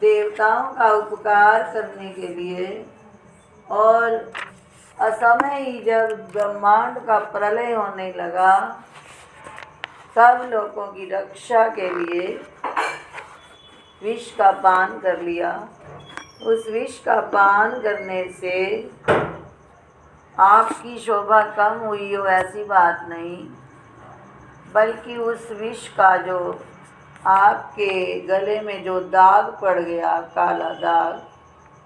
देवताओं का उपकार करने के लिए और असमय ही जब ब्रह्मांड का प्रलय होने लगा, सब लोगों की रक्षा के लिए विष का पान कर लिया। उस विष का पान करने से आपकी शोभा कम हुई हो ऐसी बात नहीं, बल्कि उस विष का जो आपके गले में जो दाग पड़ गया, काला दाग,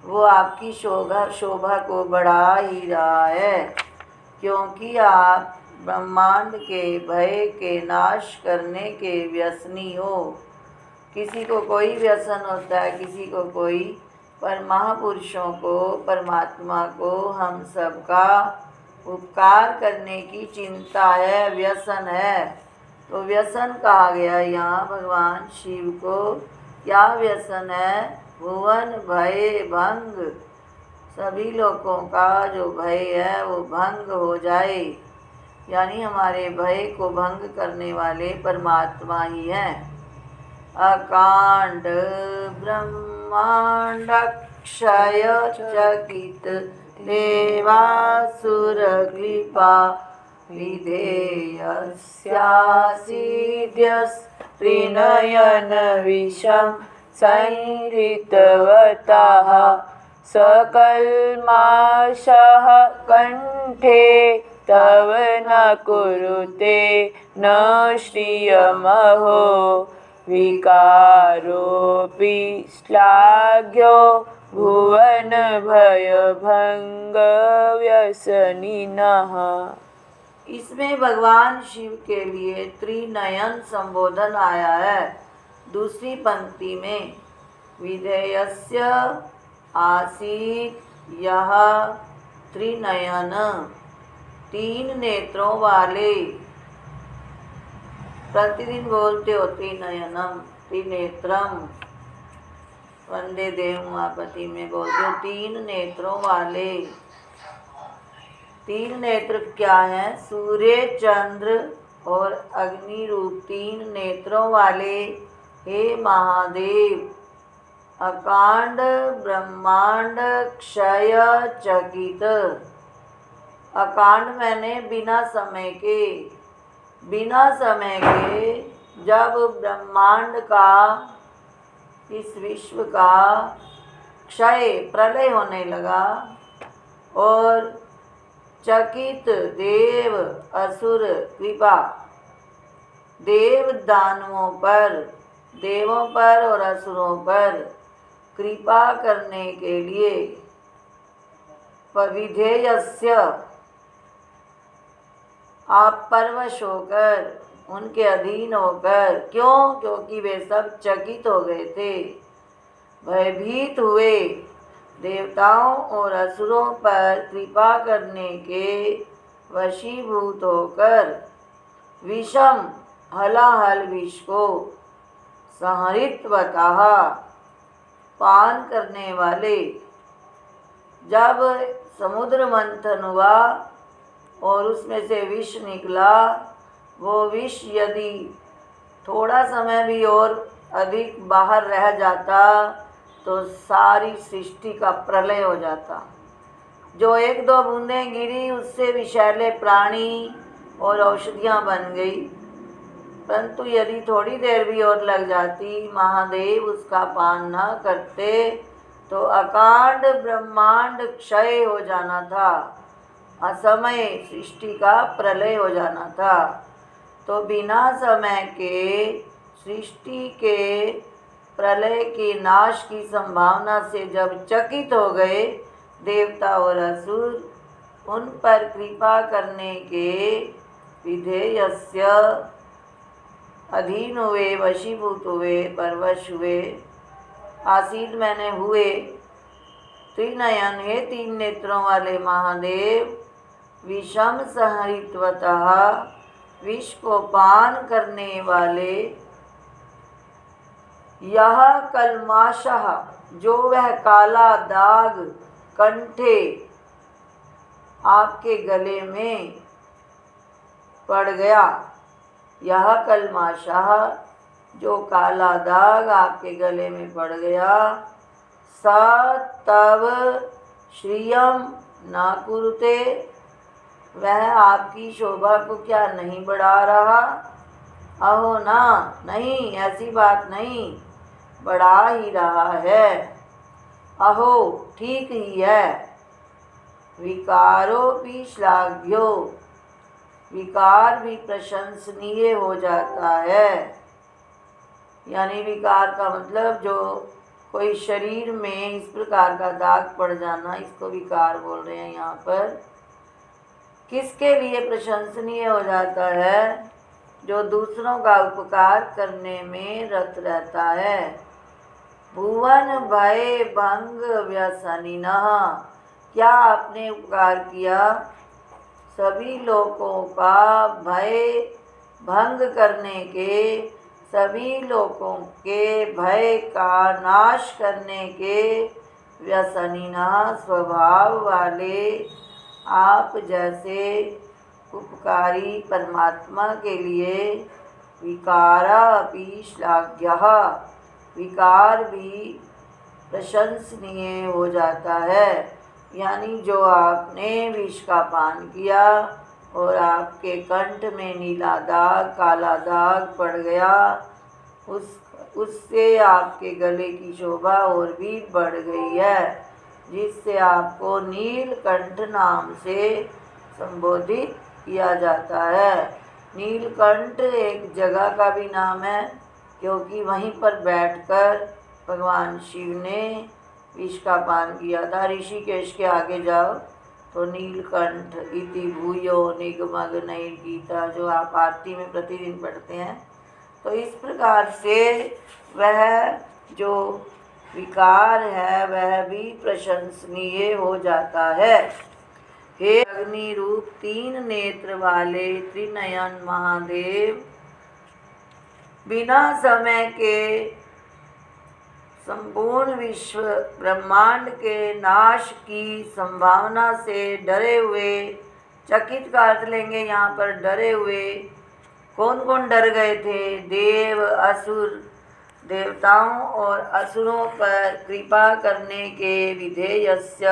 वो आपकी शोभा को बढ़ा ही रहा है, क्योंकि आप ब्रह्मांड के भय के नाश करने के व्यसनी हो। किसी को कोई व्यसन होता है, किसी को कोई, पर महापुरुषों को, परमात्मा को हम सबका उपकार करने की चिंता है, व्यसन है। तो व्यसन कहा गया यहाँ भगवान शिव को। क्या व्यसन है? भुवन भय भंग, सभी लोगों का जो भय है वो भंग हो जाए, यानी हमारे भय को भंग करने वाले परमात्मा ही हैं। अकांड ब्रह्मांड क्षय चकित देवासुर कृपा विधेयस्यासिद्ध्यस्त्रिनयन विषं संहृतवतः सकल्माषः कंठे तव न कुरुते न श्रियमहो विकारोऽपि श्लाघ्यो भुवन भयभंग व्यसनिनः। इसमें भगवान शिव के लिए त्रिनयन संबोधन आया है। दूसरी पंक्ति में विधेयस्य आसीत यह त्रिनयन, तीन नेत्रों वाले। प्रतिदिन बोलते हो त्रिनयनम त्रिनेत्रम, वंदे देव उमापति में बोलते हो तीन नेत्रों वाले। तीन नेत्र क्या हैं? सूर्य, चंद्र और अग्नि रूप तीन नेत्रों वाले हे महादेव। अकांड ब्रह्मांड क्षय चकित। अकांड मैंने बिना समय के, बिना समय के जब ब्रह्मांड का, इस विश्व का क्षय प्रलय होने लगा और चकित देव असुर कृपा, देव दानवों पर, देवों पर और असुरों पर कृपा करने के लिए विधेयस्य, आप परवश होकर, उनके अधीन होकर। क्यों? क्योंकि वे सब चकित हो गए थे, भयभीत हुए। देवताओं और असुरों पर कृपा करने के वशीभूत होकर विषम हलाहल विष को संहृतवतः पान करने वाले। जब समुद्र मंथन हुआ और उसमें से विष निकला, वो विष यदि थोड़ा समय भी और अधिक बाहर रह जाता तो सारी सृष्टि का प्रलय हो जाता। जो एक दो बूंदें गिरी उससे विषैले प्राणी और औषधियाँ बन गई, परंतु यदि थोड़ी देर भी और लग जाती, महादेव उसका पान न करते तो अकांड ब्रह्मांड क्षय हो जाना था, असमय सृष्टि का प्रलय हो जाना था। तो बिना समय के सृष्टि के प्रलय के नाश की संभावना से जब चकित हो गए देवता और असुर, उन पर कृपा करने के विधेयस्य अधीन हुए, वशीभूत हुए, परवश हुए। आसीन मैंने हुए, त्रिनयन हे तीन नेत्रों वाले महादेव, विषम संहृतवतः विष को पान करने वाले, यह कल्माशः जो वह काला दाग, कंठे आपके गले में पड़ गया, यह कल्माशः जो काला दाग आपके गले में पड़ गया, सा तब श्रियम न कुरुते, वह आपकी शोभा को क्या नहीं बढ़ा रहा? अहो ना, नहीं, ऐसी बात नहीं, बढ़ा ही रहा है। अहो, ठीक ही है। विकारो भी श्लाघ्यो, विकार भी प्रशंसनीय हो जाता है। यानी विकार का मतलब जो कोई शरीर में इस प्रकार का दाग पड़ जाना, इसको विकार बोल रहे हैं यहाँ पर। किसके लिए प्रशंसनीय हो जाता है? जो दूसरों का उपकार करने में रत रहता है। भुवन भय भंग व्यसनिनः, क्या आपने उपकार किया? सभी लोगों का भय भंग करने के, सभी लोगों के भय का नाश करने के व्यसनिनः, स्वभाव वाले आप जैसे उपकारी परमात्मा के लिए विकारा अपि श्लाघ्यः, विकार भी प्रशंसनीय हो जाता है। यानी जो आपने विष का पान किया और आपके कंठ में नीला दाग, काला दाग पड़ गया, उससे आपके गले की शोभा और भी बढ़ गई है, जिससे आपको नीलकंठ नाम से संबोधित किया जाता है। नीलकंठ एक जगह का भी नाम है, क्योंकि वहीं पर बैठकर भगवान शिव ने विष का पान किया था। ऋषिकेश के आगे जाओ तो नीलकंठ इति भूयो निगमग्नैर्गीता, जो आप आरती में प्रतिदिन पढ़ते हैं। तो इस प्रकार से वह जो विकार है वह भी प्रशंसनीय हो जाता है। हे अग्नि रूप 3 नेत्र वाले त्रिनयन महादेव, बिना समय के संपूर्ण विश्व ब्रह्मांड के नाश की संभावना से डरे हुए, चकित का अर्थ लेंगे यहाँ पर डरे हुए। कौन कौन डर गए थे? देव, असुर, देवताओं और असुरों पर कृपा करने के विधेयस्य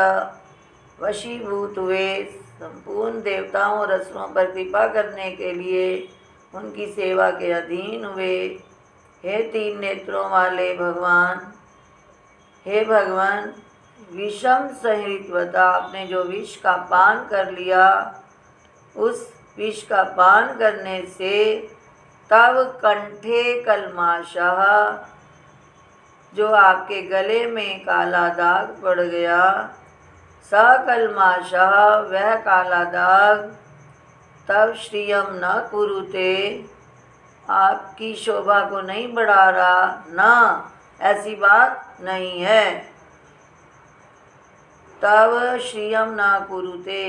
वशीभूत हुए। संपूर्ण देवताओं और असुरों पर कृपा करने के लिए उनकी सेवा के अधीन हुए। हे 3 नेत्रों वाले भगवान, हे भगवान, विषम संहृतवता, आपने जो विष का पान कर लिया, उस विष का पान करने से तब कंठे कल्माशः, जो आपके गले में काला दाग पड़ गया, सकल्माशः, वह काला दाग तब श्रियम न कुरुते, आपकी शोभा को नहीं बढ़ा रहा। ना, ऐसी बात नहीं है। तब श्रियम न कुरुते,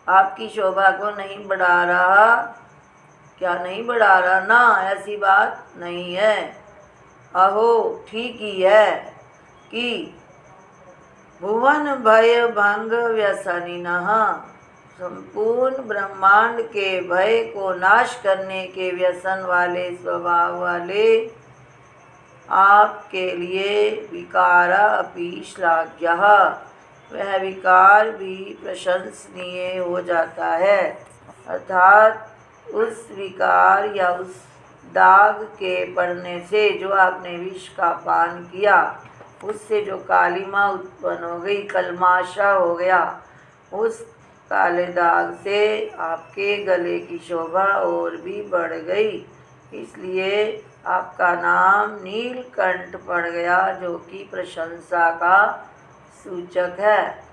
आपकी शोभा को नहीं बढ़ा रहा। क्या नहीं बढ़ा रहा? ना, ऐसी बात नहीं है। अहो, ठीक ही है कि भुवन भय भंग व्यसनिनः, संपूर्ण ब्रह्मांड के भय को नाश करने के व्यसन वाले, स्वभाव वाले आपके लिए विकारा अपि श्लाघ्यः, वह विकार भी प्रशंसनीय हो जाता है। अर्थात उस विकार या उस दाग के पड़ने से, जो आपने विष का पान किया, उससे जो कालिमा उत्पन्न हो गई, कल्माशा हो गया, उस काले दाग से आपके गले की शोभा और भी बढ़ गई। इसलिए आपका नाम नीलकंठ पड़ गया, जो कि प्रशंसा का सूचक है।